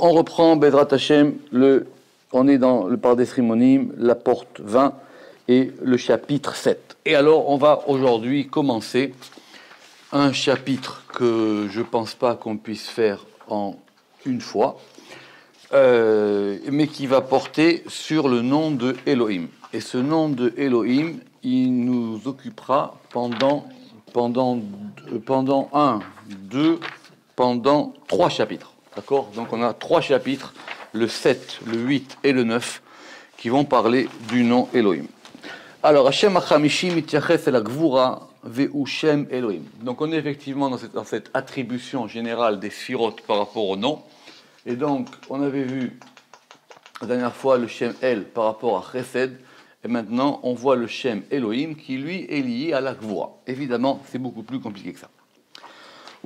On reprend Bedrat Hashem, on est dans le Pardes Rimonim, la porte 20 et le chapitre 7. Et alors, on va aujourd'hui commencer un chapitre que je ne pense pas qu'on puisse faire en une fois, mais qui va porter sur le nom de Elohim. Et ce nom de Elohim, il nous occupera pendant 3 chapitres. D'accord? Donc on a 3 chapitres, le 7, le 8 et le 9, qui vont parler du nom Elohim. Alors, Hashem HaChamishi mityaches el hagvura ve'u Shem Elohim. Donc on est effectivement dans cette attribution générale des sphirotes par rapport au nom. Et donc, on avait vu la dernière fois le Shem El par rapport à Chesed. Et maintenant, on voit le Shem Elohim qui, lui, est lié à la Gvura. Évidemment, c'est beaucoup plus compliqué que ça.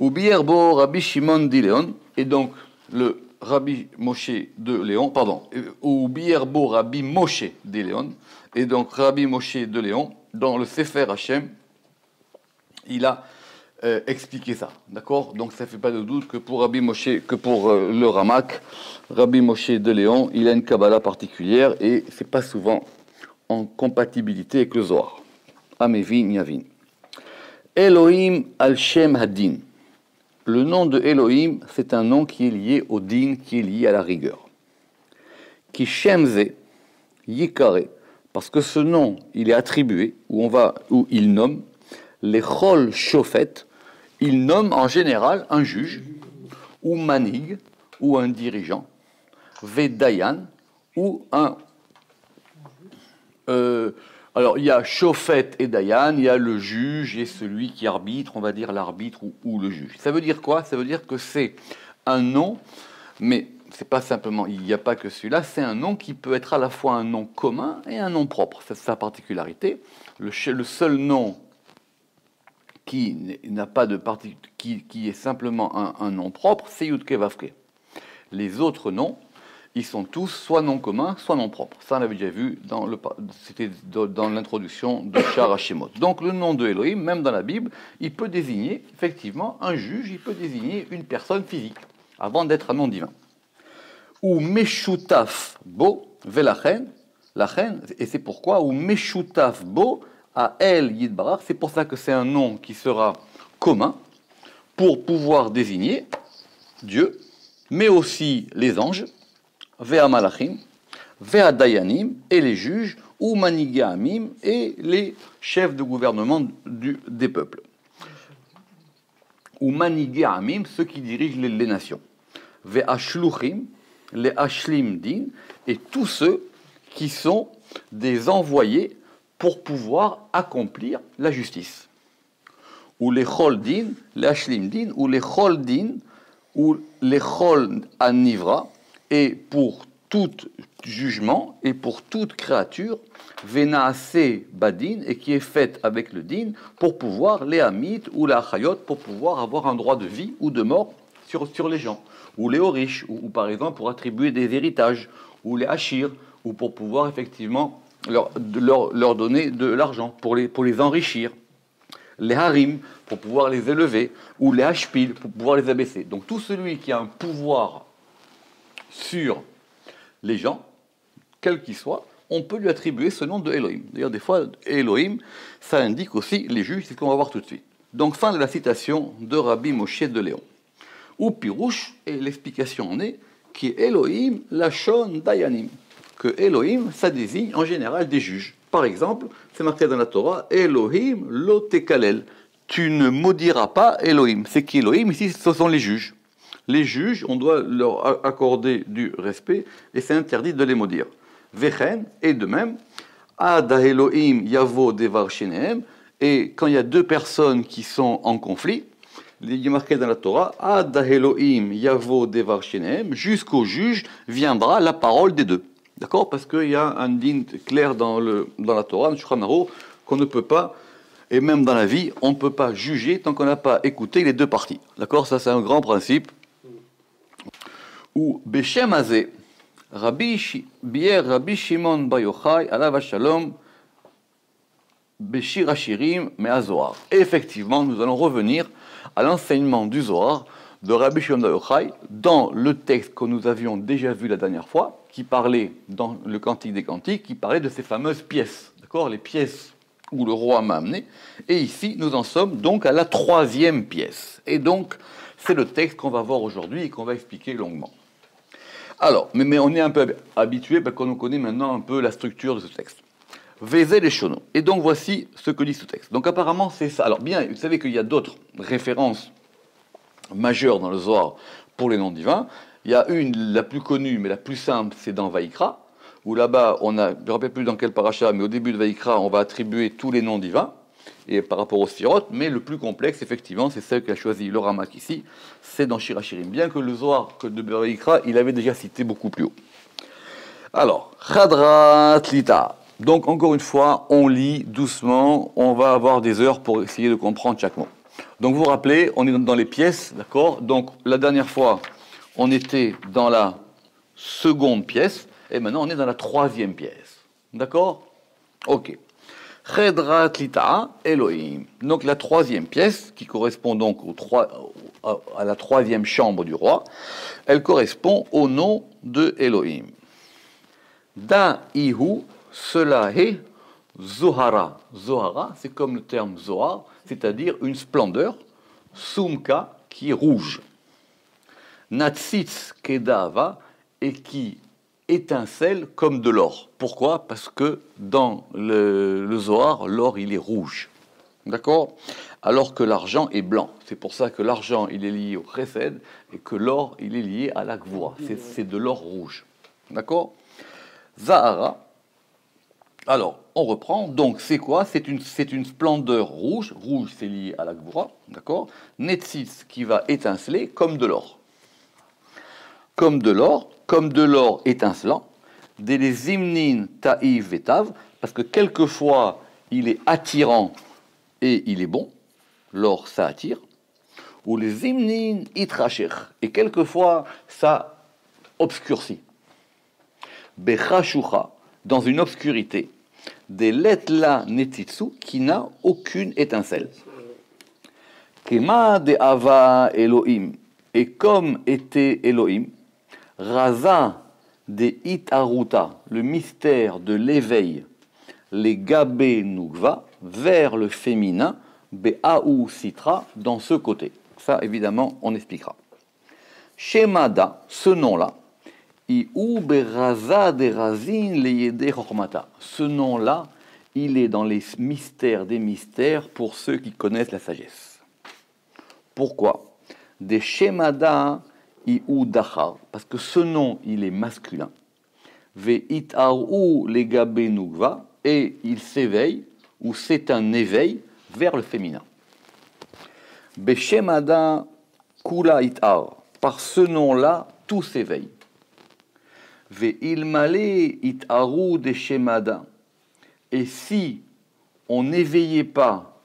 Ubierbo Rabbi Shimon d'Iléon, et donc le Rabbi Moshe de Léon, Ubierbo Rabbi Moshe d'Iléon, et donc Rabbi Moshe de Léon, dans le Sefer Hashem, il a expliqué ça, d'accord? Donc ça ne fait pas de doute que pour Rabbi Moshe, que pour le Ramak, Rabbi Moshe de Léon, il a une Kabbalah particulière, et c'est pas souvent en compatibilité avec le Zohar. Amevin Yavin. Elohim al-Shem Hadin. Le nom de Elohim, c'est un nom qui est lié au din, qui est lié à la rigueur. Qui Shemze Yikare, parce que ce nom, il est attribué, où il nomme les Chol Shofet, il nomme en général un juge, ou manig, ou un dirigeant, Vedayan, ou un alors, il y a Shofet et Dayan, il y a le juge et celui qui arbitre, on va dire l'arbitre ou le juge. Ça veut dire quoi? Ça veut dire que c'est un nom, mais c'est pas simplement, il n'y a pas que celui-là, c'est un nom qui peut être à la fois un nom commun et un nom propre. C'est sa particularité. Le seul nom qui n'a pas de qui est simplement un nom propre, c'est Yudke Vavke. Les autres noms, ils sont tous soit non communs, soit non propres. Ça, on avait déjà vu, c'était dans l'introduction de Shar Hashemot. Donc, le nom de Elohim, même dans la Bible, il peut désigner, effectivement, un juge, il peut désigner une personne physique, avant d'être un nom divin. Ou Meshutaf Bo, Velachen, et c'est pourquoi, ou Meshutaf Bo, à El Yidbarach, c'est pour ça que c'est un nom qui sera commun, pour pouvoir désigner Dieu, mais aussi les anges, Vea Malachim, Vea Dayanim, et les juges, ou Manigé Amim, et les chefs de gouvernement des peuples. Ou Manigé Amim, ceux qui dirigent les nations. Vea Shluchim, les Ashlim Din, et tous ceux qui sont des envoyés pour pouvoir accomplir la justice. Ou les Chol Din, les Ashlim Din, ou les Chol Din, ou les Chol Anivra, et pour tout jugement et pour toute créature, Venaase Badin, et qui est faite avec le din, pour pouvoir, les Hamit ou la Chayot, pour pouvoir avoir un droit de vie ou de mort sur les gens, ou les Horish, ou par exemple pour attribuer des héritages, ou les Hachir, ou pour pouvoir effectivement leur donner de l'argent, pour les enrichir, les Harim, pour pouvoir les élever, ou les Hashpil, pour pouvoir les abaisser. Donc tout celui qui a un pouvoir sur les gens, quel qu'il soit, on peut lui attribuer ce nom de Elohim. D'ailleurs, des fois, Elohim, ça indique aussi les juges, c'est ce qu'on va voir tout de suite. Donc, fin de la citation de Rabbi Moshe de Léon. Ou Pirouche, et l'explication en est, qui est Elohim, Lachon Dayanim. Que Elohim, ça désigne en général des juges. Par exemple, c'est marqué dans la Torah, Elohim lo tekalel. Tu ne maudiras pas Elohim. C'est qui Elohim? Ici, ce sont les juges. Les juges, on doit leur accorder du respect et c'est interdit de les maudire. Vechen, et de même, Ada Elohim Yavo Devar Shenehem, et quand il y a 2 personnes qui sont en conflit, il est marqué dans la Torah, Ada Elohim Yavo Devar Shenehem, jusqu'au juge viendra la parole des 2. D'accord? Parce qu'il y a un din clair dans la Torah, qu'on ne peut pas, et même dans la vie, on ne peut pas juger tant qu'on n'a pas écouté les 2 parties. D'accord? Ça, c'est un grand principe. Ou Beshem Azé, Rabbi Shimon Bar Yochai, Alav Shalom, Beshir Hashirim, Me'azohar. Et effectivement, nous allons revenir à l'enseignement du Zohar de Rabbi Shimon Bar Yochai dans le texte que nous avions déjà vu la dernière fois, qui parlait, dans le Cantique des Cantiques, qui parlait de ces fameuses pièces, d'accord, les pièces où le roi m'a amené. Et ici, nous en sommes donc à la troisième pièce. Et donc, c'est le texte qu'on va voir aujourd'hui et qu'on va expliquer longuement. Alors, mais on est un peu habitué, parce qu'on connaît maintenant un peu la structure de ce texte. Vézel et Shono. Et donc, voici ce que dit ce texte. Donc, apparemment, c'est ça. Alors, bien, vous savez qu'il y a d'autres références majeures dans le Zohar pour les noms divins. Il y a une, la plus connue, mais la plus simple, c'est dans Vaïkra, où là-bas, on a, je ne me rappelle plus dans quel paracha, mais au début de Vaïkra, on va attribuer tous les noms divins, et par rapport aux Sphirot, mais le plus complexe, effectivement, c'est celle qu'a choisi le Ramak ici, c'est dans Shirachirim, bien que le Zohar de Vaïkra, il avait déjà cité beaucoup plus haut. Alors, Chadrat Lita. Donc, encore une fois, on lit doucement, on va avoir des heures pour essayer de comprendre chaque mot. Donc, vous vous rappelez, on est dans les pièces, d'accord? Donc, la dernière fois, on était dans la seconde pièce, et maintenant, on est dans la troisième pièce. D'accord? Ok. Chedrat Lita Elohim. Donc, la troisième pièce, qui correspond donc à la troisième chambre du roi, elle correspond au nom de Elohim. Da'ihu, cela est Zohara. Zohara, c'est comme le terme Zohar, c'est-à-dire une splendeur, Sumka, qui est rouge. Natsitz Kedava, et qui étincelle comme de l'or. Pourquoi? Parce que dans le Zohar, l'or, il est rouge. D'accord? Alors que l'argent est blanc. C'est pour ça que l'argent, il est lié au chesed, et que l'or, il est lié à la gvura. C'est de l'or rouge. D'accord? Zahara. Alors, on reprend. Donc, c'est quoi? C'est une splendeur rouge. Rouge, c'est lié à la gvura. D'accord? Netzitz, qui va étinceler comme de l'or. Comme de l'or étincelant. Des zimnin ta'iv vetav, parce que quelquefois, il est attirant et il est bon. L'or, ça attire. Ou les zimnin itracher, et quelquefois, ça obscurcit. Bechashucha, dans une obscurité, des letla netitsu, qui n'a aucune étincelle. Kema de ava Elohim, et comme était Elohim, Raza de itaruta, le mystère de l'éveil, les gabé nugva, vers le féminin, be'aou sitra, dans ce côté. Ça, évidemment, on expliquera. Shemada, ce nom-là, ce nom-là, il est dans les mystères des mystères pour ceux qui connaissent la sagesse. Pourquoi? Des Shemada iou dachar, parce que ce nom, il est masculin. Ve'itaru legabe nugva, et il s'éveille, ou c'est un éveil vers le féminin. Beshemada kula itar, par ce nom-là, tout s'éveille. Ve'ilmale itaru de shemada. Et si on n'éveillait pas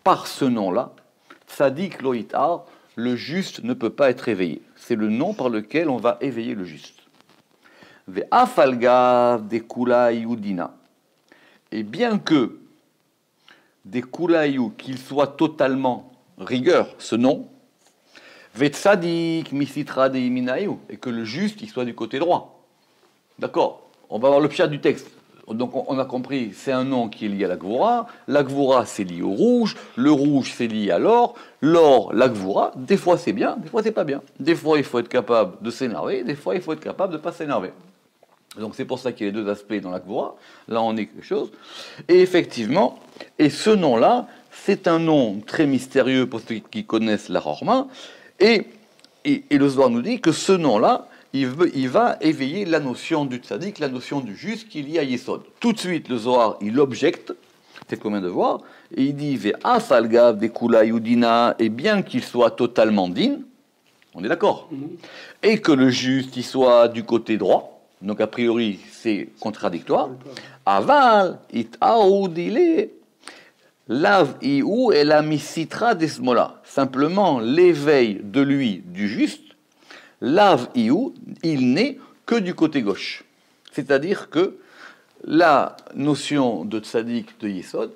par ce nom-là, tzadik lo itar, le juste ne peut pas être éveillé. C'est le nom par lequel on va éveiller le juste. Ve'afalga de kulayu dina. Et bien que des kulayu, qu'il soit totalement rigueur, ce nom, ve'tzadik misitra de iminayu, et que le juste, il soit du côté droit. D'accord, on va voir le pshat du texte. Donc on a compris, c'est un nom qui est lié à la gvura c'est lié au rouge, le rouge c'est lié à l'or, la gvura, des fois c'est bien, des fois c'est pas bien. Des fois il faut être capable de s'énerver, des fois il faut être capable de ne pas s'énerver. Donc c'est pour ça qu'il y a les deux aspects dans la gvura, là on est quelque chose. Et effectivement, et ce nom-là, c'est un nom très mystérieux pour ceux qui connaissent la Horma, et le Zohar nous dit que ce nom-là, il va éveiller la notion du tzaddik, la notion du juste qui est liée à Yesod. Tout de suite, le Zohar, il objecte, c'est combien de voir, et il dit Ve'afalgav de kula yudina, et bien qu'il soit totalement digne, on est d'accord, et que le juste, il soit du côté droit, donc a priori, c'est contradictoire, aval, it aoudile, lav iou et la misitra desmola, simplement l'éveil de lui, du juste, Lav iou, il n'est que du côté gauche. C'est-à-dire que la notion de tzaddik, de yesod,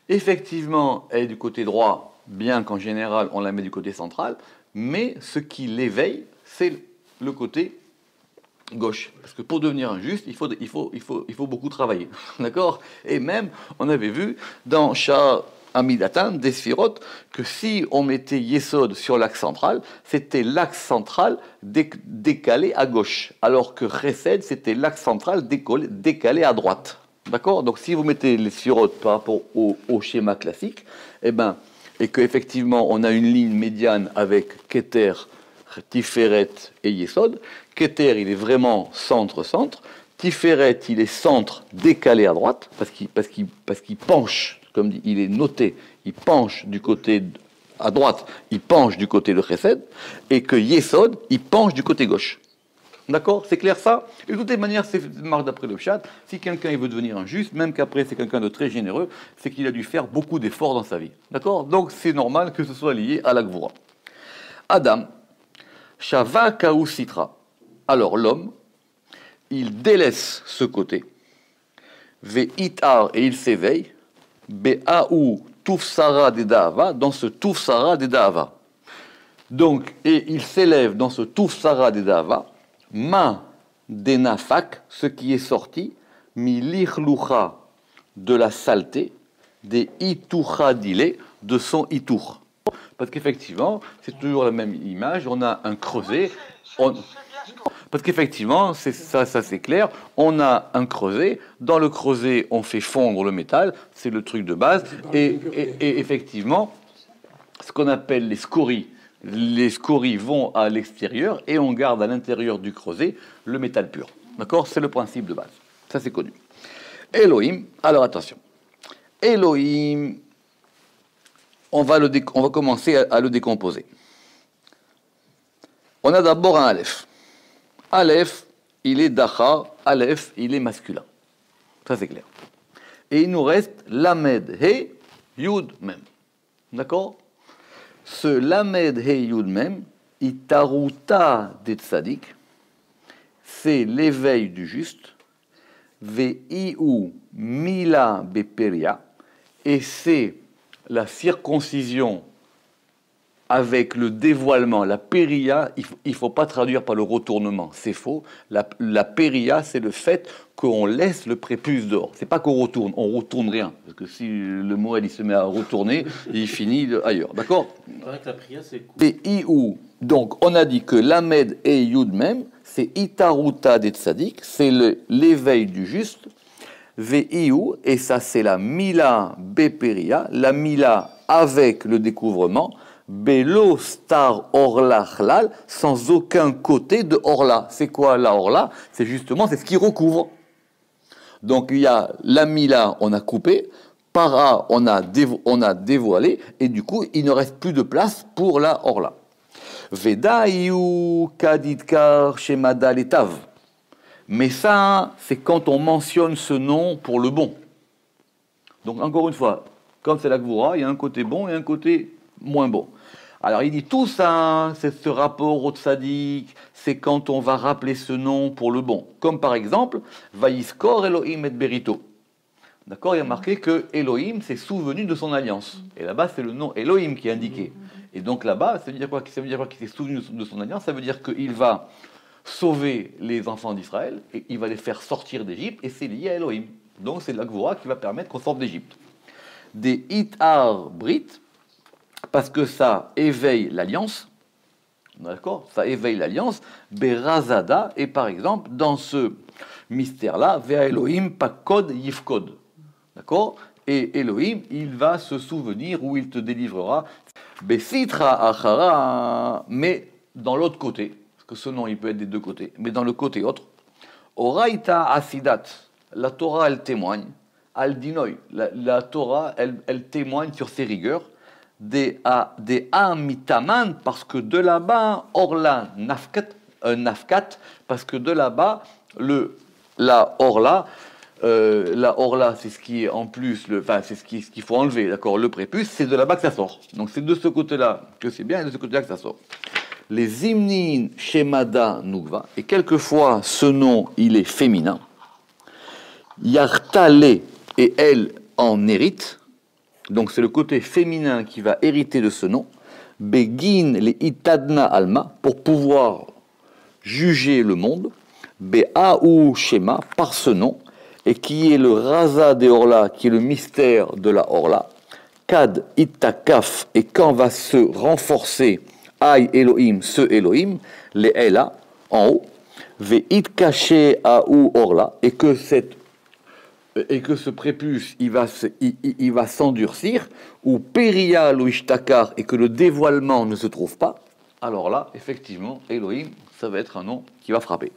effectivement, est du côté droit, bien qu'en général, on la met du côté central, mais ce qui l'éveille, c'est le côté gauche. Parce que pour devenir un juste, il faut beaucoup travailler. D'accord? Et même, on avait vu dans Shah Amidatan, des sphirotes, que si on mettait Yesod sur l'axe central, c'était l'axe central décalé à gauche, alors que Chesed, c'était l'axe central décalé à droite. D'accord? Donc si vous mettez les sphirotes par rapport au schéma classique, eh ben, et qu'effectivement on a une ligne médiane avec Keter, Tiferet et Yesod, Keter il est vraiment centre-centre, Tiferet il est centre décalé à droite, parce qu'il penche, comme dit, il est noté, il penche du côté à droite, il penche du côté de Chesed, et que Yesod il penche du côté gauche. D'accord? C'est clair ça? Et de toutes les manières, c'est marque d'après le Pshat. Si quelqu'un veut devenir un juste, même qu'après c'est quelqu'un de très généreux, c'est qu'il a dû faire beaucoup d'efforts dans sa vie. D'accord? Donc c'est normal que ce soit lié à la Gvura. Adam, Shava Kaou Sitra. Alors l'homme, il délaisse ce côté. Ve'itar, et il s'éveille. Be'aou Tufsara de Da'ava, dans ce Tufsara de Da'ava. Donc, et il s'élève dans ce Tufsara de Da'ava. Ma denafak, ce qui est sorti, mi lichlucha, de la saleté, des itucha dile, de son itour. Parce qu'effectivement, c'est toujours la même image, on a un creuset, parce qu'effectivement, ça c'est clair, on a un creuset, dans le creuset on fait fondre le métal, c'est le truc de base, et effectivement, ce qu'on appelle les scories vont à l'extérieur et on garde à l'intérieur du creuset le métal pur. D'accord? C'est le principe de base. Ça, c'est connu. Elohim, alors attention. Elohim, on va commencer à le décomposer. On a d'abord un Aleph. Aleph, il est Dacha, Aleph, il est masculin. Ça, c'est clair. Et il nous reste Lamed, He, Yud, Mem. D'accord? Ce Lamed He Yud Mem, Itaruta de Tzadik, c'est l'éveil du juste, Veiu Mila Beperia, et c'est la circoncision avec le dévoilement. La péria, il ne faut pas traduire par le retournement, c'est faux. La péria, c'est le fait qu'on laisse le prépuce dehors. C'est pas qu'on retourne, on retourne rien. Parce que si le Moël il se met à retourner, il finit ailleurs. D'accord? C'est vrai que la péria, c'est cool. Et Iou, donc on a dit que Lamed et Yud même, c'est Itaruta des Tzadik, c'est l'éveil du juste. Veiou, et ça c'est la Mila Beperia, la Mila avec le découvrement. Belo star orla chlal, sans aucun côté de orla. C'est quoi la orla? C'est justement, c'est ce qui recouvre. Donc il y a la mila, on a coupé, para, on a dévoilé, et du coup, il ne reste plus de place pour la orla. Vedaïu kadidkar shemada letav. Mais ça, c'est quand on mentionne ce nom pour le bon. Donc encore une fois, comme c'est la Gvura, il y a un côté bon et un côté moins bon. Alors il dit tout ça, c'est ce rapport au tzaddik, c'est quand on va rappeler ce nom pour le bon. Comme par exemple, Vayiskor Elohim et Berito. D'accord, il y a marqué que Elohim s'est souvenu de son alliance. Et là-bas, c'est le nom Elohim qui est indiqué. Et donc là-bas, ça veut dire quoi? Ça veut dire quoi qu'il s'est souvenu de son alliance? Ça veut dire qu'il va sauver les enfants d'Israël et il va les faire sortir d'Égypte et c'est lié à Elohim. Donc c'est la Gvura qui va permettre qu'on sorte d'Égypte. Des Itar Brit, parce que ça éveille l'alliance, d'accord? Ça éveille l'alliance, Berazada, et par exemple, dans ce mystère-là, Vea Elohim Pakod Yifkod, d'accord? Et Elohim, il va se souvenir où il te délivrera, Besitra Achara, mais dans l'autre côté, parce que ce nom, il peut être des deux côtés, mais dans le côté autre, Oraita Asidat, la Torah, elle témoigne, Aldinoy, la Torah, elle témoigne sur ses rigueurs, des amitaman, parce que de là-bas, orla nafkat, parce que de là-bas, la orla, c'est ce qui est en plus, c'est ce qu'il faut enlever, d'accord. Le prépuce, c'est de là-bas que ça sort. Donc c'est de ce côté-là que c'est bien, et de ce côté-là que ça sort. Les imnin shemada nugva, et quelquefois ce nom il est féminin. Yartale, et elle en hérite. Donc c'est le côté féminin qui va hériter de ce nom. Begin les itadna alma, pour pouvoir juger le monde, Be'aou Shema, par ce nom, et qui est le Raza de Orla, qui est le mystère de la Orla, Kad Itakaf, et quand va se renforcer Aï Elohim, ce Elohim, les Ela, en haut, Ve'it Kaché Aou Orla, et que ce prépuce, il va s'endurcir, ou Peria ou Ishtakar, et que le dévoilement ne se trouve pas, alors là, effectivement, Elohim, ça va être un nom qui va frapper.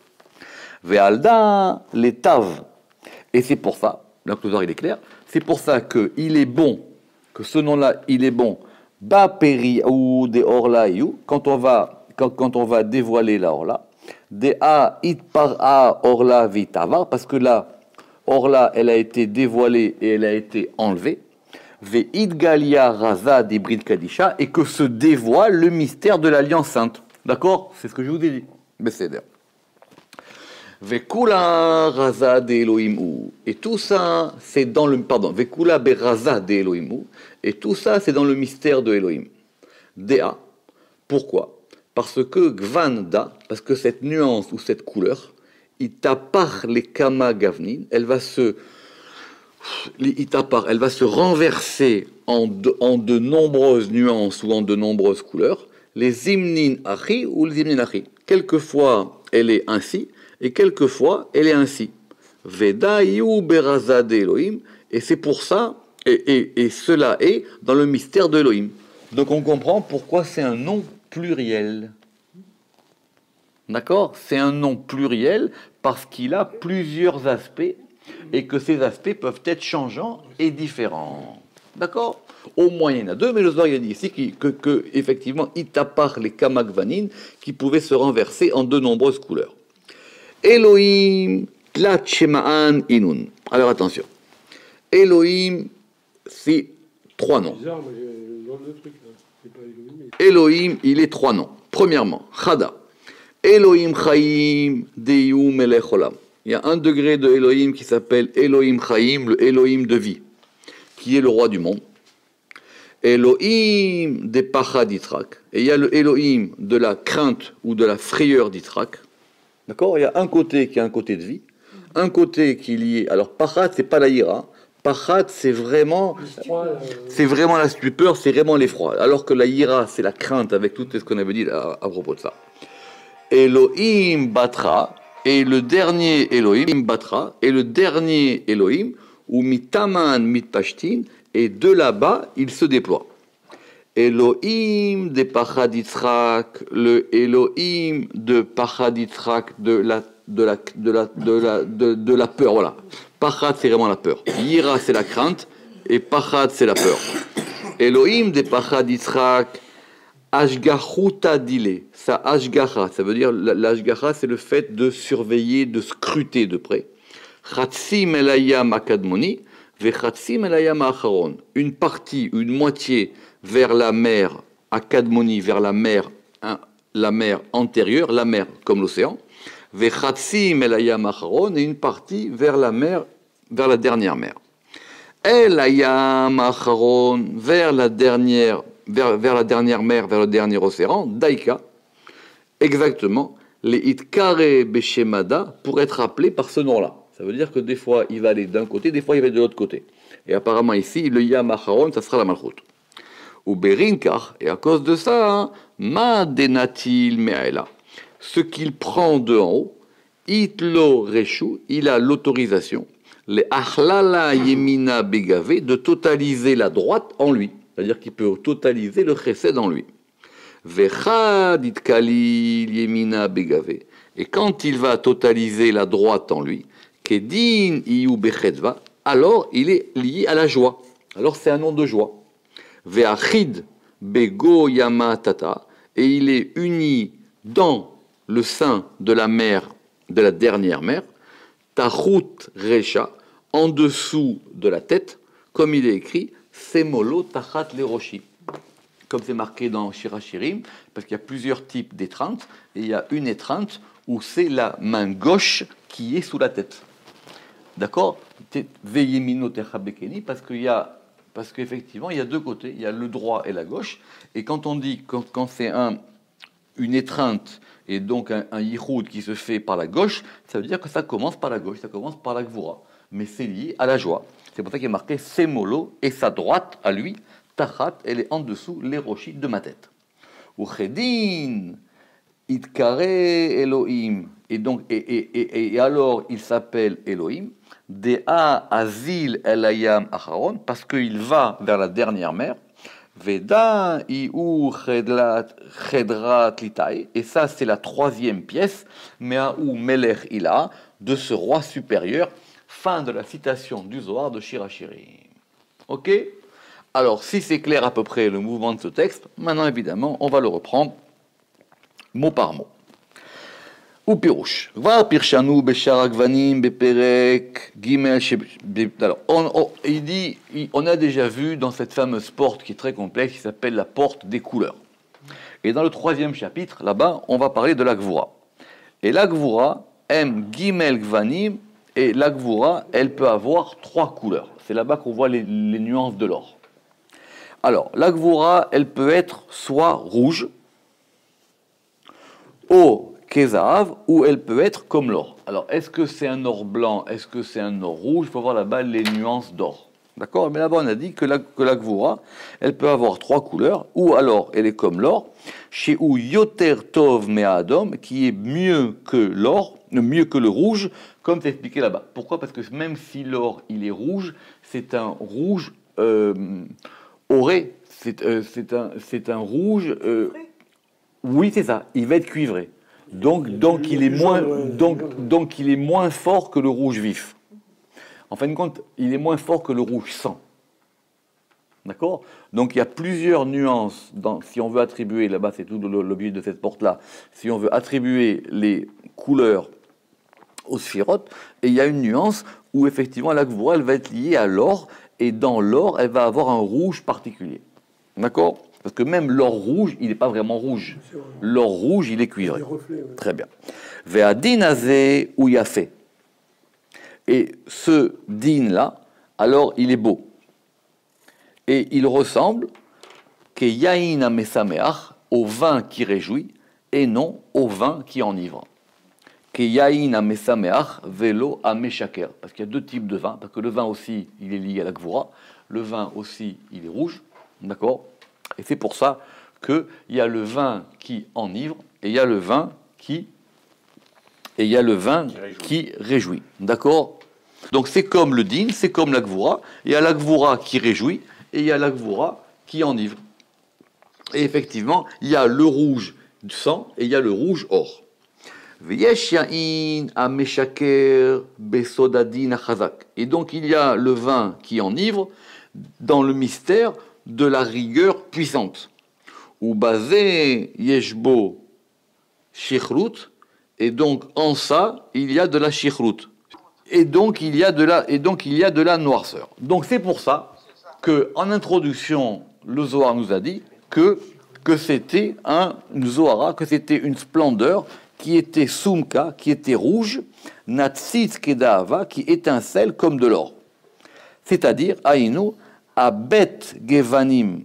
Ve'alda les tav. Et c'est pour ça, l'incluseur il est clair, c'est pour ça qu'il est bon, que ce nom-là, il est bon, ba peri ou de orla you, quand on va dévoiler la orla, de a it par a orla vitavar, parce que là, orla, elle a été dévoilée et elle a été enlevée, ve it galia raza des Brit Kadisha, et que se dévoile le mystère de l'Alliance Sainte. D'accord? C'est ce que je vous ai dit. Besséder. Vekula raza de Elohim ou. Et tout ça, c'est dans le. Pardon. Vekula beraza de Elohim ou. Et tout ça, c'est dans le mystère de Elohim. Dea. Pourquoi? Parce que Gvanda, parce que cette nuance ou cette couleur, itapar les kama gavnin, elle va se renverser en de nombreuses nuances ou en de nombreuses couleurs. Les zimnin achi ou les zimnin achi. Quelquefois, elle est ainsi, et quelquefois, elle est ainsi. Veda yu beraza de Elohim, et c'est pour ça, et cela est dans le mystère de Elohim. Donc on comprend pourquoi c'est un nom pluriel. D'accord? C'est un nom pluriel parce qu'il a plusieurs aspects et que ces aspects peuvent être changeants et différents. D'accord? Au moins, il y en a deux, mais le Zohar a dit ici que effectivement, itapar les kamagvanin qui pouvaient se renverser en de nombreuses couleurs. Elohim, tlat shema'an inun. Alors attention. Elohim, c'est trois noms. Bizarre, moi j'ai le nom de truc là. C'est pas Elohim. Mais... Elohim, il est trois noms. Premièrement, Chada. Elohim Chaim Deyu Melech Olam. Il y a un degré de Elohim qui s'appelle Elohim Chaim, le Elohim de vie, qui est le roi du monde. Elohim des Pachad d'Itrak. Et il y a le Elohim de la crainte ou de la frayeur d'Itrak. D'accord? Il y a un côté qui est un côté de vie, un côté qui est lié. Alors Pachad, c'est pas la ira. Pachad, c'est vraiment la stupeur, c'est vraiment l'effroi. Alors que la ira, c'est la crainte avec tout ce qu'on avait dit à propos de ça. Elohim Batra, et le dernier Elohim Batra, et le dernier Elohim, ou Mitaman Mitpashtin, et de là-bas, il se déploie. Elohim de Pachad Yitzhak, le Elohim de Pachad Yitzhak, de la peur, voilà. Pachad, c'est vraiment la peur. Yira, c'est la crainte, et Pachad, c'est la peur. Elohim de Pachad Yitzhak, Ashgachuta dile, ça Ashgacha, ça veut dire l'Ashgacha, c'est le fait de surveiller, de scruter de près. Chatsim elayam akadmoni, vechatsim elayam acharon. Une partie, une moitié vers la mer akadmoni, vers la mer antérieure, la mer comme l'océan. Vechatsim elayam acharon, et une partie vers la mer, vers la dernière mer. Elayam acharon, vers la dernière mer, vers le dernier océan, Daika, exactement, les Itkare Beshemada, pour être appelé par ce nom-là. Ça veut dire que des fois, il va aller d'un côté, des fois, il va aller de l'autre côté. Et apparemment, ici, le Yam Acharon, ça sera la Malchut. Ou Berinkar, et à cause de ça, Ma Denatil Me'ela, ce qu'il prend de en haut, Itlo Reshu, il a l'autorisation, les Achlala Yemina Begave, de totaliser la droite en lui. C'est-à-dire qu'il peut totaliser le chesed en lui. Vechad itkalil yemina begave. Et quand il va totaliser la droite en lui, kedin iyu bechedva, alors il est lié à la joie. Alors c'est un nom de joie. Veachid bego yama tata, et il est uni dans le sein de la mer, de la dernière mer, tachut recha, en dessous de la tête, comme il est écrit, Semolo tachat leroshi. Comme c'est marqué dans Shirachirim, parce qu'il y a plusieurs types d'étreintes, et il y a une étreinte où c'est la main gauche qui est sous la tête. D'accord? Veyemino techabekeni, parce qu'il y a parce qu'effectivement, il y a deux côtés, il y a le droit et la gauche, et quand on dit, quand c'est une étreinte, et donc un yichoud qui se fait par la gauche, ça veut dire que ça commence par la gauche, ça commence par la gvura, mais c'est lié à la joie. C'est pour ça qu'il est marqué Semolo, et sa droite à lui, Tachat, elle est en dessous, les rochis de ma tête. Ou Chedin, Itkare Elohim, et donc, et alors il s'appelle Elohim, Dea Azil Elayam Acharon, parce qu'il va vers la dernière mer, Veda Iu Chedrat Litai, et ça c'est la troisième pièce, Meaou Melech Ila, de ce roi supérieur. Fin de la citation du Zohar de Shirachirim. Ok? Alors, si c'est clair à peu près le mouvement de ce texte, maintenant évidemment, on va le reprendre mot par mot. Ou pirouche. Va pirchanu besharagvanim beperek gimel. Alors, il dit, on a déjà vu dans cette fameuse porte qui est très complexe, qui s'appelle la porte des couleurs. Et dans le troisième chapitre, là-bas, on va parler de la Gvura. Et la Gvura aime gimel gvanim. Et la Gvura, elle peut avoir trois couleurs. C'est là-bas qu'on voit les nuances de l'or. Alors, la Gvura, elle peut être soit rouge, au Kezav, ou elle peut être comme l'or. Alors, est-ce que c'est un or blanc? Est-ce que c'est un or rouge? Il faut voir là-bas les nuances d'or. D'accord? Mais là-bas, on a dit que la Gvura, elle peut avoir trois couleurs, ou alors elle est comme l'or, chez ou Yoter Tov Me'adam, qui est mieux que l'or, mieux que le rouge, comme c'est expliqué là-bas. Pourquoi? Parce que même si l'or, il est rouge, c'est un rouge oré, c'est un rouge... oui, c'est ça, il va être cuivré. Donc il est moins fort que le rouge vif. En fin de compte, il est moins fort que le rouge sang. D'accord? Donc il y a plusieurs nuances. Si on veut attribuer, là-bas c'est tout l'objet de cette porte-là, si on veut attribuer les couleurs aux sphirotes, et il y a une nuance où effectivement la Gvura, elle va être liée à l'or, et dans l'or, elle va avoir un rouge particulier. D'accord? Parce que même l'or rouge, il n'est pas vraiment rouge. L'or rouge, il est cuivré. Des reflets, ouais. Très bien. Ve'adin ou yafé. Et ce din-là, alors il est beau. Et il ressemble que yain amesameach, au vin qui réjouit, et non au vin qui enivre. Que yain amesameach velo ameshaker. Parce qu'il y a deux types de vin. Parce que le vin aussi, il est lié à la Gvura. Le vin aussi, il est rouge. D'accord? Et c'est pour ça qu'il y a le vin qui enivre et il y a le vin qui réjouit. D'accord? Donc c'est comme le din, c'est comme la Gvura. Il y a la Gvura qui réjouit et il y a la Gvura qui enivre. Et effectivement, il y a le rouge du sang et il y a le rouge or. Et donc il y a le vin qui enivre dans le mystère de la rigueur puissante. Ou basé yeshbo shichrut, et donc en ça il y a de la shichrut. Et donc il y a de la noirceur. Donc c'est pour ça que en introduction le Zohar nous a dit que c'était un Zohara, que c'était une splendeur qui était sumka, qui était rouge, natzitz kedava, qui étincelle comme de l'or. C'est-à-dire aïnu abet gevanim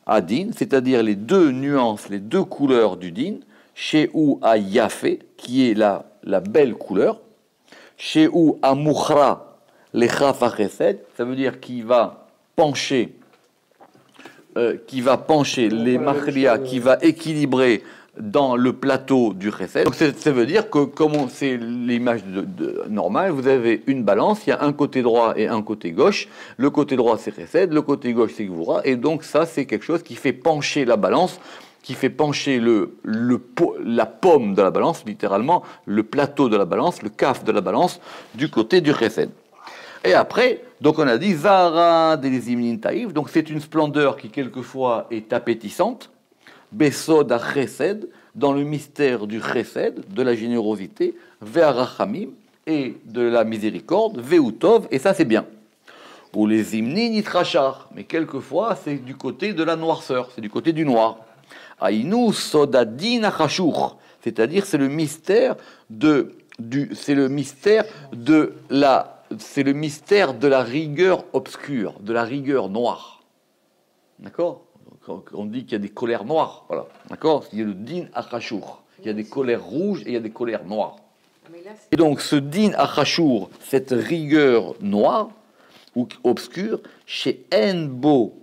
adin, c'est-à-dire les deux nuances, les deux couleurs du din, chez ou a yafé, qui est la belle couleur, chez ou a mukhra lechafa chesed, ça veut dire qui va pencher les machlia, qui va équilibrer dans le plateau du chesed. Donc ça veut dire que, comme c'est l'image normale, vous avez une balance, il y a un côté droit et un côté gauche. Le côté droit c'est chesed, le côté gauche c'est gvura, et donc ça c'est quelque chose qui fait pencher la balance, qui fait pencher la pomme de la balance, littéralement, le plateau de la balance, le kaf de la balance, du côté du chesed. Et après, donc on a dit Zahara delizimnin taïf, donc c'est une splendeur qui quelquefois est appétissante, Besod à chesed, dans le mystère du chesed, de la générosité, ve'arachamim, et de la miséricorde, ve'utov, et ça c'est bien. Ou les zimnin itrachar, mais quelquefois c'est du côté de la noirceur, c'est du côté du noir. Aïnou sodadin achashur, c'est-à-dire c'est le mystère de c'est le mystère de la rigueur obscure, de la rigueur noire. D'accord? On dit qu'il y a des colères noires, voilà. D'accord? Il y a le din achashur. Il y a des colères rouges et il y a des colères noires. Et donc, ce din achashur, cette rigueur noire ou obscure, chez Enbo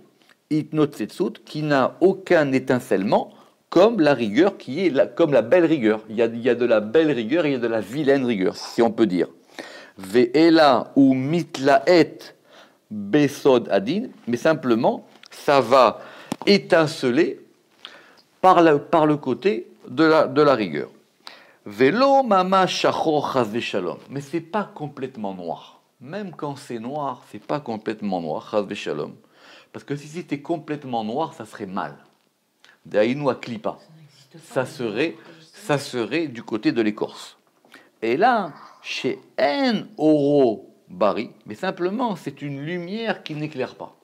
Itnotsetsut, qui n'a aucun étincellement, comme la rigueur qui est comme la belle rigueur. Il y a de la belle rigueur et il y a de la vilaine rigueur, si on peut dire. Ve'ela ou mitlaet besod adin, mais simplement, ça va étinceler par le côté de la rigueur. Velo mama shachor chas v'shalom, mais c'est pas complètement noir. Même quand c'est noir, c'est pas complètement noir, chas v'shalom. Parce que si c'était complètement noir, ça serait mal. D'aïnou à klipa. Ça serait du côté de l'écorce. Et là, chez En Oro Bari, mais simplement, c'est une lumière qui n'éclaire pas.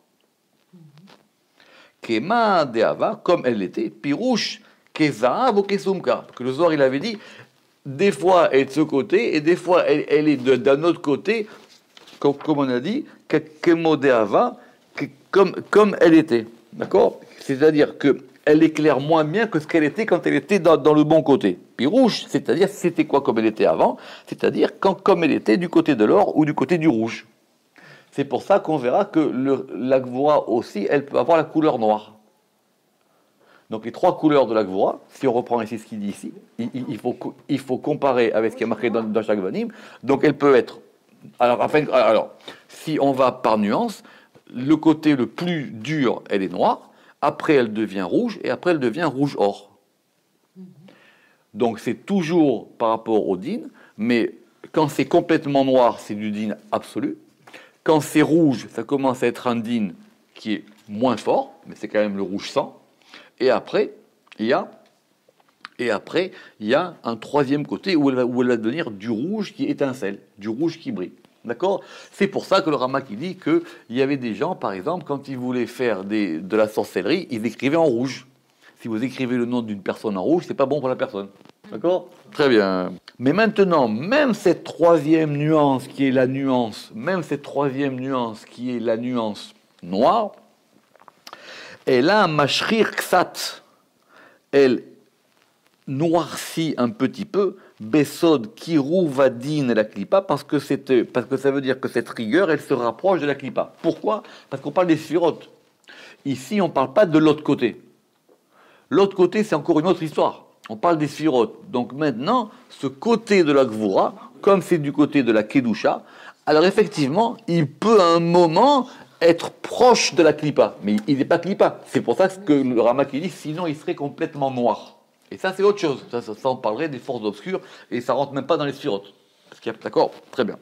Kema Deava, comme elle l'était, Pirouche, Kezahav ou Kesumka. Que le Zohar, il avait dit, des fois elle est de ce côté, et des fois elle est d'un autre côté, comme on a dit, Kemo Deava, comme elle était. D'accord? C'est-à-dire qu'elle éclaire moins bien que ce qu'elle était quand elle était dans le bon côté. Puis rouge, c'est-à-dire c'était quoi comme elle était avant? C'est-à-dire comme elle était du côté de l'or ou du côté du rouge. C'est pour ça qu'on verra que la Gvura aussi, elle peut avoir la couleur noire. Donc les trois couleurs de la Gvura, si on reprend ici ce qu'il dit ici, il faut comparer avec ce qui est marqué dans chaque vanim. Donc elle peut être... Alors, si on va par nuance, le côté le plus dur, elle est noire, après elle devient rouge, et après elle devient rouge or. Donc c'est toujours par rapport au din, mais quand c'est complètement noir, c'est du din absolu. Quand c'est rouge, ça commence à être un din qui est moins fort, mais c'est quand même le rouge sang. Et après, il y a un troisième côté où elle va devenir du rouge qui étincelle, du rouge qui brille. D'accord? C'est pour ça que le Rama qui dit qu'il y avait des gens, par exemple, quand ils voulaient faire de la sorcellerie, ils écrivaient en rouge. Si vous écrivez le nom d'une personne en rouge, c'est pas bon pour la personne. D'accord? Très bien. Mais maintenant, même cette troisième nuance qui est la nuance, noire, elle a un mashrir ksat. Elle noircit un petit peu Besod Kirou Vadin la klipa parce que ça veut dire que cette rigueur elle se rapproche de la klipa. Pourquoi? Parce qu'on parle des sphirotes. Ici on ne parle pas de l'autre côté. L'autre côté c'est encore une autre histoire. On parle des sphirotes. Donc maintenant ce côté de la Gvura, comme c'est du côté de la Kedusha, alors effectivement il peut à un moment être proche de la klipa, mais il n'est pas klipa. C'est pour ça que le Rama qui dit sinon il serait complètement noir. Et ça, c'est autre chose. Ça, on parlerait des forces obscures, et ça rentre même pas dans les sphirotes. D'accord? Très bien.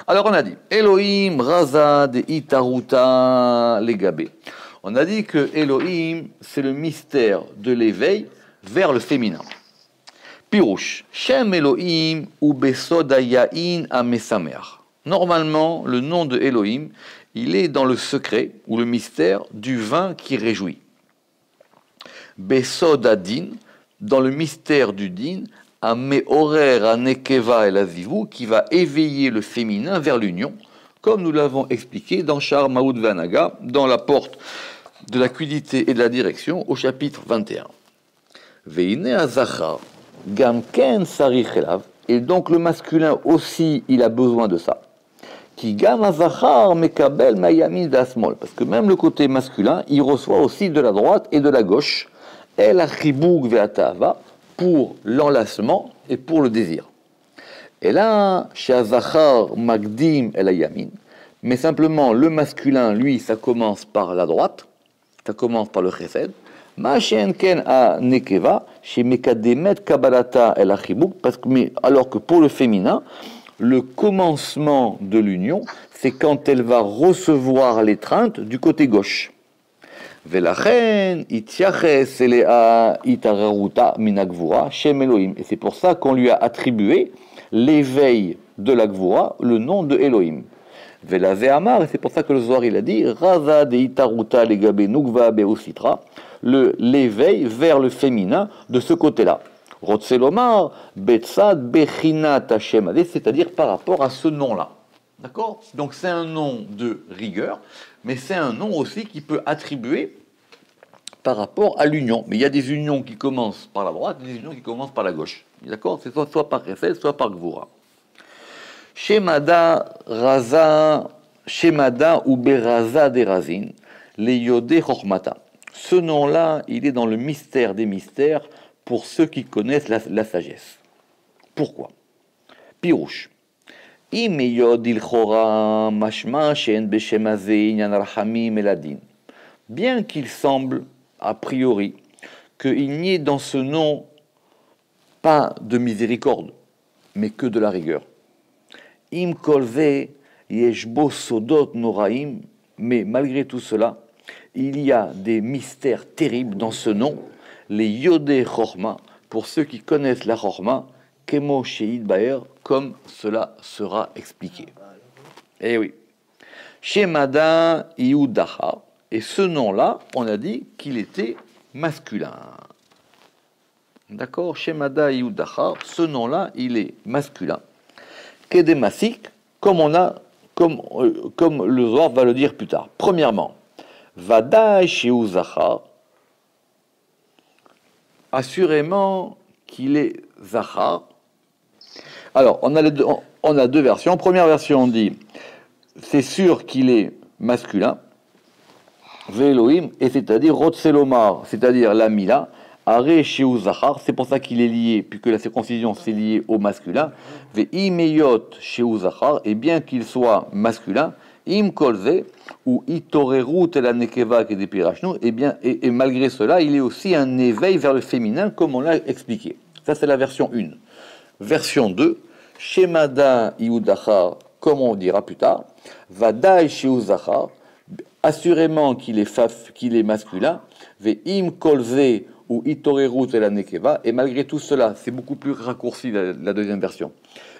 Alors, on a dit, Elohim, Raza, de Itaruta, Legabé. On a dit que Elohim, c'est le mystère de l'éveil vers le féminin. Pirouche, Shem Elohim, ou Besodayain Amesamer. Normalement, le nom de Elohim, il est dans le secret, ou le mystère du vin qui réjouit. Besodadin, dans le mystère du din, à Mehorer, à Nekeva et la Zivou, qui va éveiller le féminin vers l'union, comme nous l'avons expliqué dans Shar Maoud Vanaga, dans la porte de la quidité et de la direction, au chapitre 21. Veine Azachar, Gamken Sarich Elav, et donc le masculin aussi, il a besoin de ça. Qui Gam Azachar Mekabel Mayamin Dasmol, parce que même le côté masculin, il reçoit aussi de la droite et de la gauche. El achibug ve'atava, pour l'enlacement et pour le désir. Et là, chez Azachar magdim el ayamin, mais simplement le masculin, lui, ça commence par la droite, ça commence par le chesed. Ma shen ken a nekeva, chez mekademet kabbalata el achibug, alors que pour le féminin, le commencement de l'union, c'est quand elle va recevoir l'étreinte du côté gauche. Et c'est pour ça qu'on lui a attribué l'éveil de la Gvura, le nom de Elohim. Et c'est pour ça que le Zohar il a dit l'éveil vers le féminin de ce côté-là. C'est-à-dire par rapport à ce nom-là. D'accord? Donc c'est un nom de rigueur, mais c'est un nom aussi qui peut attribuer par rapport à l'union. Mais il y a des unions qui commencent par la droite et des unions qui commencent par la gauche. D'accord? C'est soit par Chesed, soit par Gvura. Shemada Raza, Shemada ou Beraza de Razin, les Yodé Chochmata. Ce nom-là, il est dans le mystère des mystères pour ceux qui connaissent la sagesse. Pourquoi? Pirouche. Im Yod ilchora mashma shen beshem hazeh inyan rachamim eladin. Bien qu'il semble, a priori, qu'il n'y ait dans ce nom pas de miséricorde, mais que de la rigueur. Im kolve yeshbo sodot noraim, mais malgré tout cela, il y a des mystères terribles dans ce nom, les Yodé Chorma, pour ceux qui connaissent la Chorma, Kemo Sheid Baer, comme cela sera expliqué. Eh oui. Shemada Iudaha, et ce nom-là, on a dit qu'il était masculin. D'accord? Shemada Iudaha, ce nom-là, il est masculin. Kedemasik, comme le Zohar va le dire plus tard. Premièrement, Vadaï Sheu Zachar, assurément qu'il est Zachar. Alors, on a deux versions. Première version, on dit, c'est sûr qu'il est masculin, Ve'Elohim, et c'est-à-dire Rotselomar, c'est-à-dire la Mila, Are Sheu Zachar, c'est pour ça qu'il est lié, puisque la circoncision c'est lié au masculin, Ve'Imeyot Sheu Zachar, et bien qu'il soit masculin, Im Kolze, ou Itorerut el Nekeva Kedepirachnu, et malgré cela, il est aussi un éveil vers le féminin, comme on l'a expliqué. Ça, c'est la version 1. Version 2, Shemada Iudachar, comme on dira plus tard, Vadaï Sheu Zachar, assurément qu'il est masculin, Ve'im Kolze, ou Itorerut el Nekeva, et malgré tout cela, c'est beaucoup plus raccourci la deuxième version,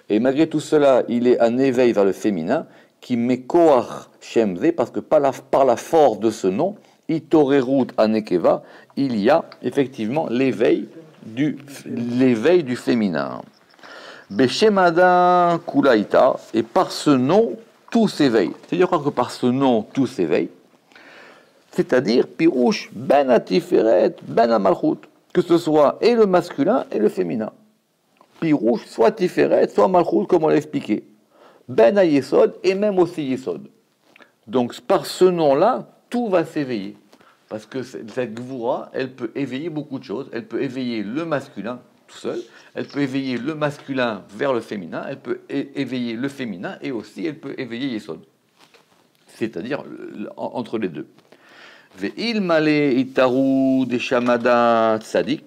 et malgré tout cela, il est un éveil vers le féminin, qui mekoach shemze, parce que par la force de ce nom, Itorerut Anekeva, il y a effectivement l'éveil du féminin. Beshemada Kulaita, et par ce nom, tout s'éveille. C'est-à-dire que par ce nom, tout s'éveille. C'est-à-dire, Pirouche, Ben Atiferet, Ben Amalchut, que ce soit et le masculin et le féminin. Pirouche, soit Tiferet, soit Malchut, comme on l'a expliqué. Ben à Yesod et même aussi Yesod. Donc par ce nom-là, tout va s'éveiller. Parce que cette Gvura, elle peut éveiller beaucoup de choses. Elle peut éveiller le masculin tout seul, elle peut éveiller le masculin vers le féminin, elle peut éveiller le féminin et aussi elle peut éveiller Yesod. C'est-à-dire entre les deux. Ve'il male itaru de shamada tzadik.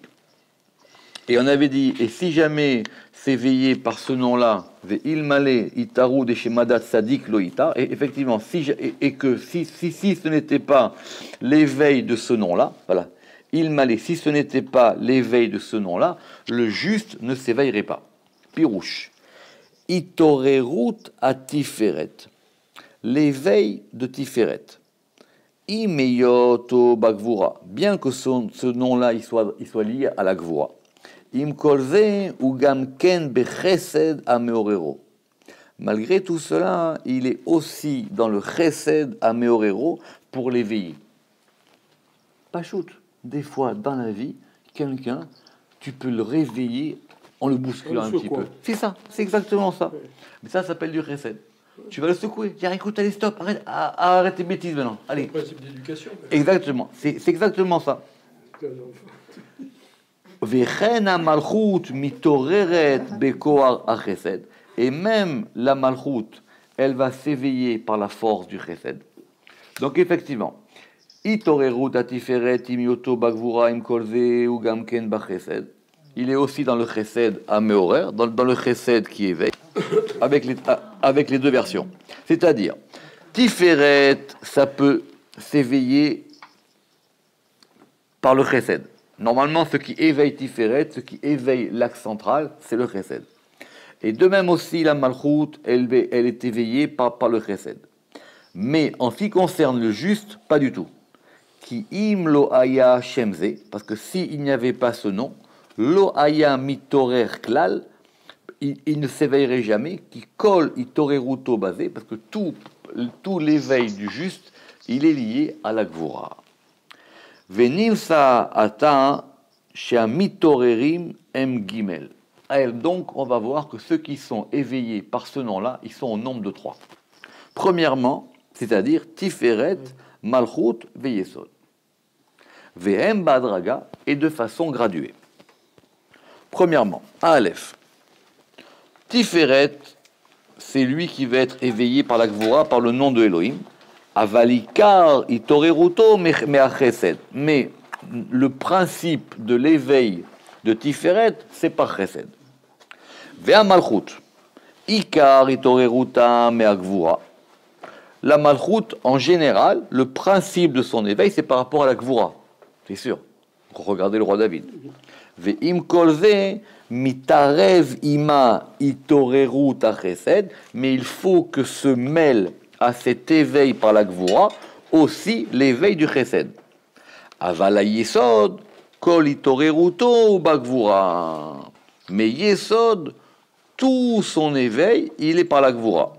Et on avait dit, et si jamais s'éveiller par ce nom-là, ve'il male itaru de shemada tzadik loïta, et effectivement, si ce n'était pas l'éveil de ce nom-là, voilà, il male, si ce n'était pas l'éveil de ce nom-là, le juste ne s'éveillerait pas. Pirouche. Itorerut à Tiferet. L'éveil de Tiferet. Imeyoto bagvura. Bien que ce nom-là il soit lié à la gvura. Im kolze ou gamken bechesed ameorero. Malgré tout cela, il est aussi dans le chesed ameorero pour l'éveiller. Pas shoot. Des fois, dans la vie, quelqu'un, tu peux le réveiller en le bousculant un petit peu. C'est ça, c'est exactement ça. Ouais. Mais ça s'appelle du chesed. Tu vas le secouer. Dire, écoute, allez, stop, arrête tes bêtises maintenant. Allez. C'est un principe d'éducation. Exactement, c'est exactement ça. Et même la malchut, elle va s'éveiller par la force du chesed. Donc effectivement, il est aussi dans le chesed ameorer, dans le chesed qui éveille, avec les deux versions. C'est-à-dire, tiferet, ça peut s'éveiller par le chesed. Normalement, ce qui éveille tiferet, ce qui éveille l'axe central, c'est le chesed. Et de même aussi, la malchut, elle est éveillée par le chesed. Mais en ce qui concerne le juste, pas du tout. Ki im lo haya shemze, parce que s'il n'y avait pas ce nom, lo haya mitorer klal, il ne s'éveillerait jamais, qui colle itoreruto basé, parce que tout l'éveil du juste, il est lié à la gvura. Venimsa ata sheamitorerim em gimel. Donc, on va voir que ceux qui sont éveillés par ce nom-là, ils sont au nombre de 3. Premièrement, c'est-à-dire Tiferet, Malchut, Veyesod. Vehem Badraga, et de façon graduée. Premièrement, Aleph. Tiferet, c'est lui qui va être éveillé par la Gvura, par le nom de Elohim. Avalikar, Itoreruto, Meachesed. Mais le principe de l'éveil de Tiferet, c'est par Chesed. Veha Malchut. Ikar, Itoreruta, Meagvura. La Malchut, en général, le principe de son éveil, c'est par rapport à la Gvura. C'est sûr. Regardez le roi David. Ve'im kolze mitarev ima itorerut chesed, mais il faut que se mêle à cet éveil par la Gvura aussi l'éveil du chesed. Avala yesod kol itoreruto bagvura. Mais yesod, tout son éveil, il est par la Gvura.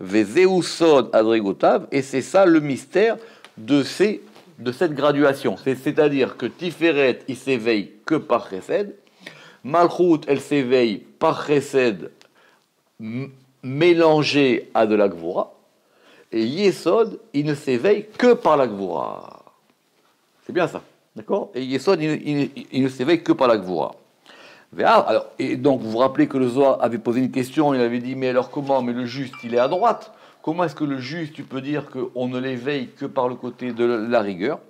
Ve'zeu sod adregotav, et c'est ça le mystère de cette graduation. C'est-à-dire que Tiferet, il s'éveille que par Chesed. Malchut, elle s'éveille par Chesed mélangé à de la Gvura. Et Yesod, il ne s'éveille que par la Gvura. C'est bien ça, d'accord? Et Yesod, il ne s'éveille que par la Gvura. Alors, et donc, vous vous rappelez que le Zohar avait posé une question, il avait dit, mais alors comment? Mais le juste, il est à droite. Comment est-ce que le juste, tu peux dire qu'on ne l'éveille que par le côté de la rigueur?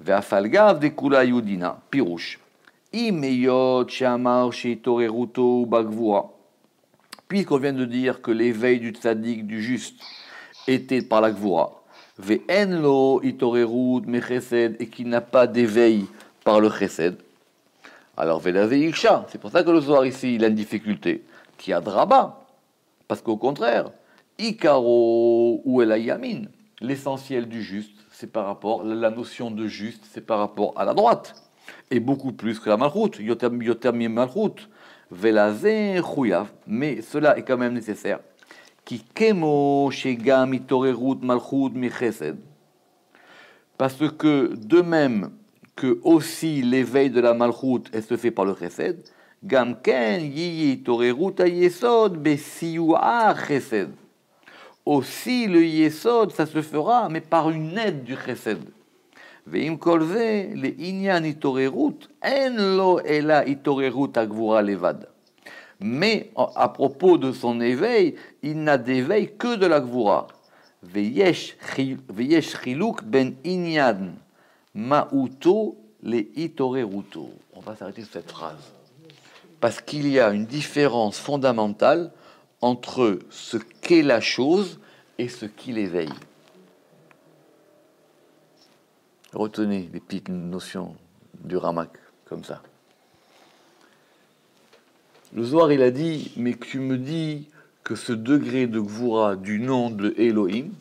Ve'afalgav de kula yudina, pirouche. Imeyot she'amar she'itoreruto bagvura. Puisqu'on vient de dire que l'éveil du tzaddik, du juste, était par la gvura. Ve'enlo itorerut mechesed, et qu'il n'a pas d'éveil par le chesed. Alors, ve'lave'iksha, c'est pour ça que le Zohar ici, il a une difficulté. Qui a draba. Parce qu'au contraire, Ikaro ou Elayamin, l'essentiel du juste, c'est par rapport, la notion de juste, c'est par rapport à la droite. Et beaucoup plus que la malchut, yotermi malchut, velazé chuyav, mais cela est quand même nécessaire. Ki kemo shegam itorerut malchut mi chesed. Parce que de même que aussi l'éveil de la malchut, elle se fait par le chesed, gam ken yi itorerut ayesod besiyua chesed. Aussi le yesod, ça se fera, mais par une aide du chesed. Ve'im kolze, le inyan itorerut, en lo ela itorerut agvura levad. Mais à propos de son éveil, il n'a d'éveil que de la gvura. Ve'yesh chiluk ben inyan ma'uto le itoreruto. On va s'arrêter sur cette phrase. Parce qu'il y a une différence fondamentale entre ce qu'est la chose et ce qui l'éveille. Retenez les petites notions du Ramak, comme ça. Le Zohar, il a dit, mais tu me dis que ce degré de Gvura du nom de Elohim,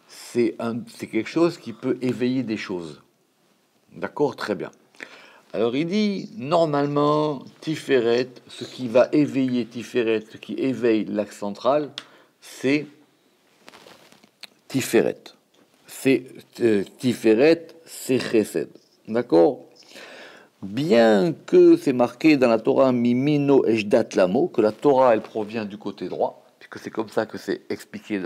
c'est quelque chose qui peut éveiller des choses. D'accord? Très bien. Alors il dit, normalement, Tiferet, ce qui va éveiller Tiferet, ce qui éveille l'axe central, c'est Tiferet. Tiferet, c'est Chesed. D'accord? Bien que c'est marqué dans la Torah Mimino Ejdat Lamo, que la Torah, elle provient du côté droit, puisque c'est comme ça que c'est expliqué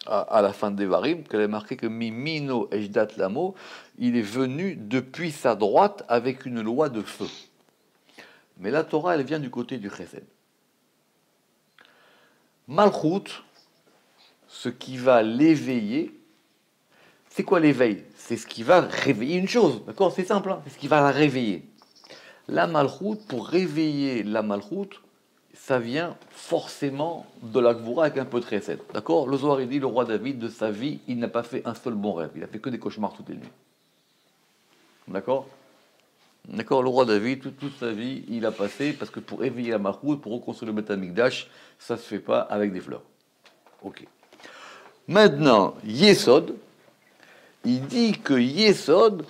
à la fin des Varim, qu'elle est marquée que Mimino Ejdat Lamo, il est venu depuis sa droite avec une loi de feu. Mais la Torah, elle vient du côté du Chesed. Malchut, ce qui va l'éveiller, c'est quoi l'éveil? C'est ce qui va réveiller une chose, d'accord? C'est simple, hein, c'est ce qui va la réveiller. La Malchut, pour réveiller la Malchut, ça vient forcément de la Gvura avec un peu de Chesed. D'accord? Le Zohar, il dit, le roi David, de sa vie, il n'a pas fait un seul bon rêve. Il a fait que des cauchemars toutes les nuits. D'accord? D'accord? Le roi David, toute sa vie, il a passé, parce que pour éveiller la Malchut, pour reconstruire le Beth Amikdash, ça ne se fait pas avec des fleurs. Ok. Maintenant, Yesod, il dit que Yesod,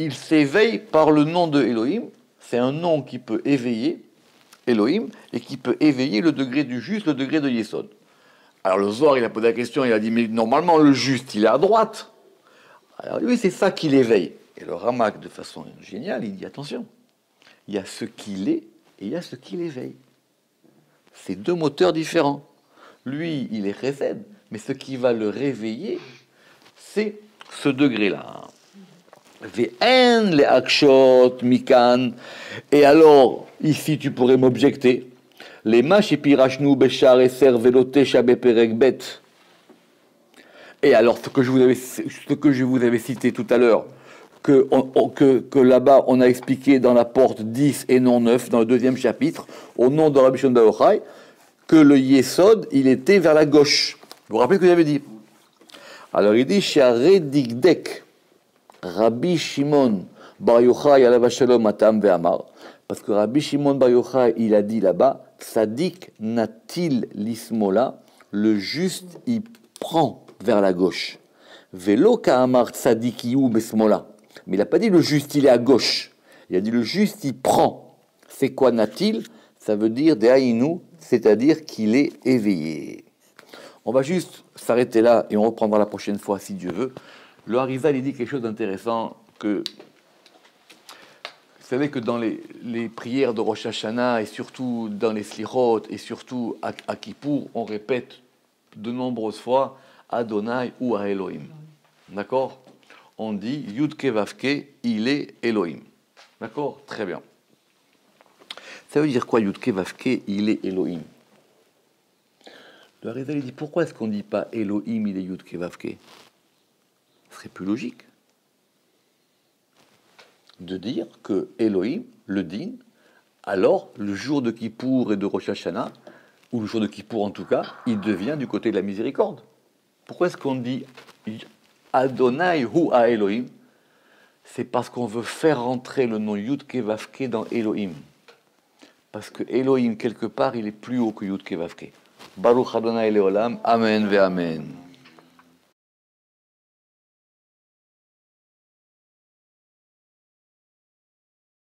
il s'éveille par le nom de Elohim. C'est un nom qui peut éveiller Elohim et qui peut éveiller le degré du juste, le degré de Yesod. Alors le Zohar, il a posé la question, il a dit, mais normalement le juste, il est à droite. Alors lui, c'est ça qui l'éveille. Et le Ramak, de façon géniale, il dit, attention, il y a ce qu'il est et il y a ce qui l'éveille. C'est deux moteurs différents. Lui, il est Chesed, mais ce qui va le réveiller, c'est ce degré-là. Ve'en le akshot mikan. Et alors, ici, tu pourrais m'objecter. Les mashipirashnu beshar eser velotesha beperek bet. Et alors, ce que je vous avais cité tout à l'heure, que là-bas, on a expliqué dans la porte 10 et non 9, dans le deuxième chapitre, au nom de Rabbi Shimon bar Yochai, que le Yesod, il était vers la gauche. Vous vous rappelez ce que j'avais dit? Alors, il dit, Share Digdek, Rabbi Shimon bar Yochai alav shalom atam ve'amar, parce que Rabbi Shimon bar Yochai, il a dit là-bas, Tzadik natil lismola, le juste, il prend vers la gauche. Velo ka'amar tzadikiyu besmola. Mais il n'a pas dit le juste, il est à gauche. Il a dit le juste, il prend. C'est quoi natil? Ça veut dire dehainu, c'est-à-dire qu'il est éveillé. On va juste s'arrêter là et on reprendra la prochaine fois si Dieu veut. Le Harizal, il dit quelque chose d'intéressant que... Vous savez que dans les prières de Rosh Hashanah et surtout dans les Slichot et surtout à Kippour, on répète de nombreuses fois Adonai ou à Elohim. D'accord? On dit Yudke Vavke, il est Elohim. D'accord? Très bien. Ça veut dire quoi Yudke Vavke, il est Elohim? Le Harizal dit pourquoi est-ce qu'on ne dit pas Elohim, il est Yudke Vavke? Ce serait plus logique de dire que Elohim, le din, alors le jour de Kippour et de Rosh Hashanah, ou le jour de Kippour en tout cas, il devient du côté de la miséricorde. Pourquoi est-ce qu'on dit Adonai hu à Elohim? C'est parce qu'on veut faire rentrer le nom Yudke Vavke dans Elohim. Parce que Elohim, quelque part, il est plus haut que Yudke Vavke. Baruch Adonai Leolam, Amen ve Amen.